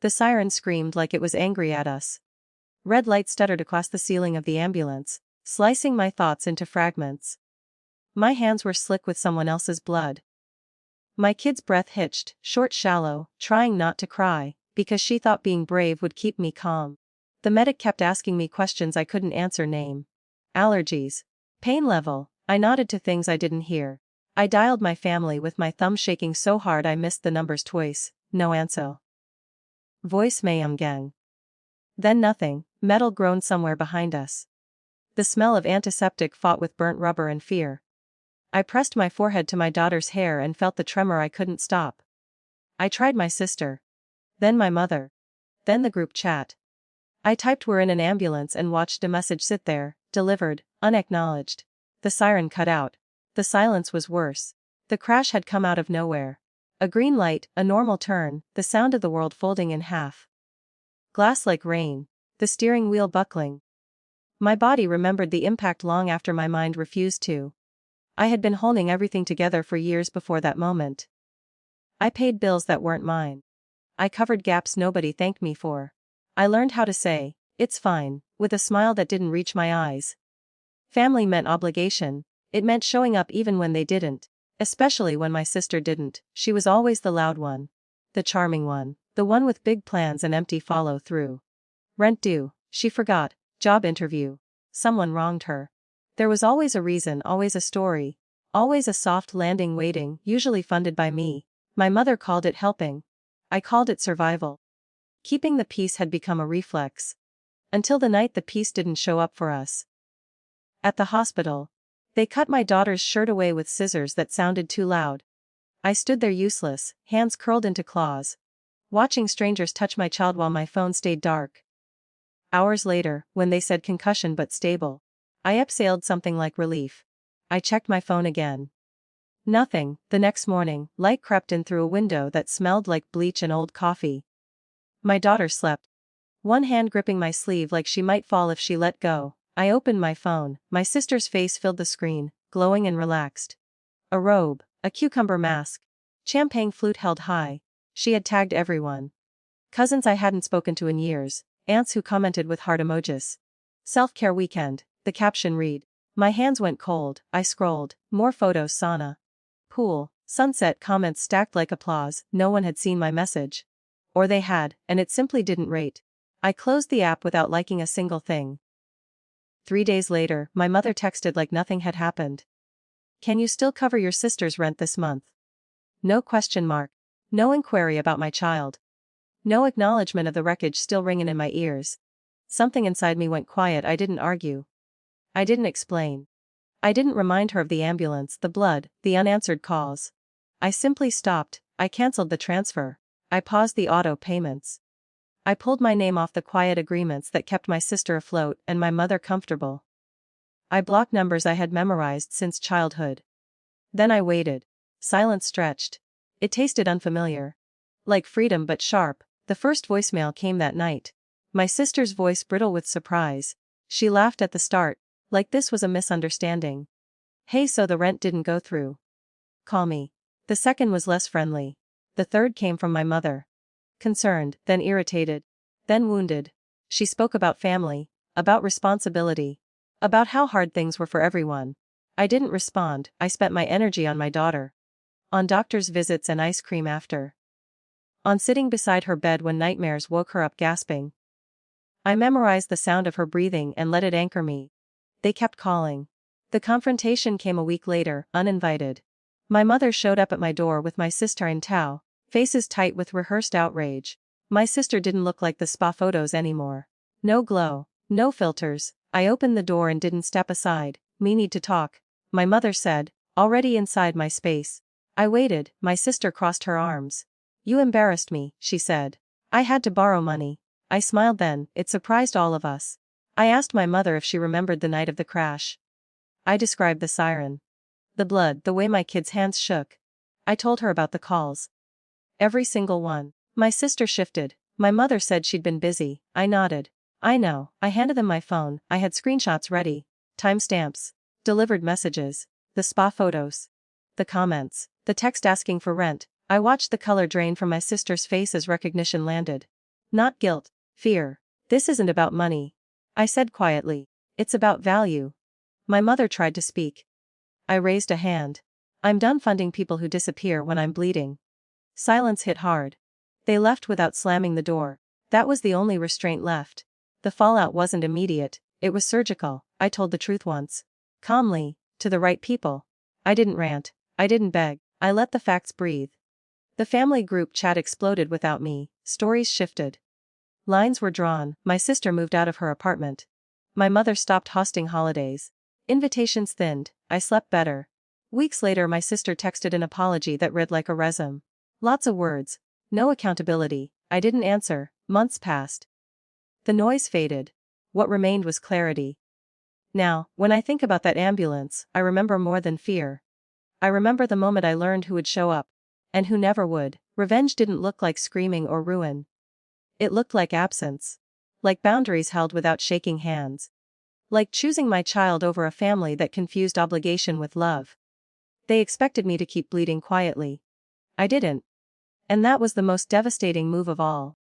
The siren screamed like it was angry at us. Red light stuttered across the ceiling of the ambulance, slicing my thoughts into fragments. My hands were slick with someone else's blood. My kid's breath hitched, short, shallow, trying not to cry, because she thought being brave would keep me calm. The medic kept asking me questions I couldn't answer. Name. Allergies. Pain level. I nodded to things I didn't hear. I dialed my family with my thumb shaking so hard I missed the numbers twice. No answer. Voice Mayum gang. Then nothing. Metal groaned somewhere behind us. The smell of antiseptic fought with burnt rubber and fear. I pressed my forehead to my daughter's hair and felt the tremor I couldn't stop. I tried my sister. Then my mother. Then the group chat. I typed "we're in an ambulance" and watched a message sit there, delivered, unacknowledged. The siren cut out. The silence was worse. The crash had come out of nowhere. A green light, a normal turn, the sound of the world folding in half. Glass like rain. The steering wheel buckling. My body remembered the impact long after my mind refused to. I had been holding everything together for years before that moment. I paid bills that weren't mine. I covered gaps nobody thanked me for. I learned how to say, "It's fine," with a smile that didn't reach my eyes. Family meant obligation. It meant showing up even when they didn't. Especially when my sister didn't. She was always the loud one. The charming one. The one with big plans and empty follow-through. Rent due. She forgot. Job interview. Someone wronged her. There was always a reason, always a story. Always a soft landing waiting, usually funded by me. My mother called it helping. I called it survival. Keeping the peace had become a reflex. Until the night the peace didn't show up for us. At the hospital. They cut my daughter's shirt away with scissors that sounded too loud. I stood there useless, hands curled into claws. Watching strangers touch my child while my phone stayed dark. Hours later, when they said concussion but stable, I exhaled something like relief. I checked my phone again. Nothing. The next morning, light crept in through a window that smelled like bleach and old coffee. My daughter slept. One hand gripping my sleeve like she might fall if she let go. I opened my phone. My sister's face filled the screen, glowing and relaxed. A robe, a cucumber mask. Champagne flute held high. She had tagged everyone. Cousins I hadn't spoken to in years. Aunts who commented with heart emojis. Self-care weekend. The caption read. My hands went cold. I scrolled. More photos. Sauna. Pool. Sunset. Comments stacked like applause. No one had seen my message. Or they had, and it simply didn't rate. I closed the app without liking a single thing. 3 days later, my mother texted like nothing had happened. Can you still cover your sister's rent this month? No question mark. No inquiry about my child. No acknowledgement of the wreckage still ringing in my ears. Something inside me went quiet. I didn't argue. I didn't explain. I didn't remind her of the ambulance, the blood, the unanswered calls. I simply stopped. I canceled the transfer. I paused the auto payments. I pulled my name off the quiet agreements that kept my sister afloat and my mother comfortable. I blocked numbers I had memorized since childhood. Then I waited. Silence stretched. It tasted unfamiliar. Like freedom but sharp. The first voicemail came that night. My sister's voice brittle with surprise. She laughed at the start, like this was a misunderstanding. Hey, so the rent didn't go through. Call me. The second was less friendly. The third came from my mother. Concerned, then irritated, then wounded. She spoke about family, about responsibility, about how hard things were for everyone. I didn't respond. I spent my energy on my daughter. On doctor's visits and ice cream after. On sitting beside her bed when nightmares woke her up gasping. I memorized the sound of her breathing and let it anchor me. They kept calling. The confrontation came a week later, uninvited. My mother showed up at my door with my sister in tow, faces tight with rehearsed outrage. My sister didn't look like the spa photos anymore. No glow, no filters. I opened the door and didn't step aside. Me need to talk, my mother said, already inside my space. I waited. My sister crossed her arms. You embarrassed me, she said. I had to borrow money. I smiled then. It surprised all of us. I asked my mother if she remembered the night of the crash. I described the siren. The blood, the way my kids' hands shook. I told her about the calls. Every single one. My sister shifted. My mother said she'd been busy. I nodded. I know. I handed them my phone. I had screenshots ready. Timestamps. Delivered messages. The spa photos. The comments. The text asking for rent. I watched the color drain from my sister's face as recognition landed. Not guilt, fear. This isn't about money. I said quietly. It's about value. My mother tried to speak. I raised a hand. I'm done funding people who disappear when I'm bleeding. Silence hit hard. They left without slamming the door. That was the only restraint left. The fallout wasn't immediate, it was surgical. I told the truth once. Calmly, to the right people. I didn't rant. I didn't beg. I let the facts breathe. The family group chat exploded without me, stories shifted. Lines were drawn, my sister moved out of her apartment. My mother stopped hosting holidays. Invitations thinned, I slept better. Weeks later my sister texted an apology that read like a resume. Lots of words. No accountability. I didn't answer. Months passed. The noise faded. What remained was clarity. Now, when I think about that ambulance, I remember more than fear. I remember the moment I learned who would show up. And who never would. Revenge didn't look like screaming or ruin. It looked like absence. Like boundaries held without shaking hands. Like choosing my child over a family that confused obligation with love. They expected me to keep bleeding quietly. I didn't. And that was the most devastating move of all.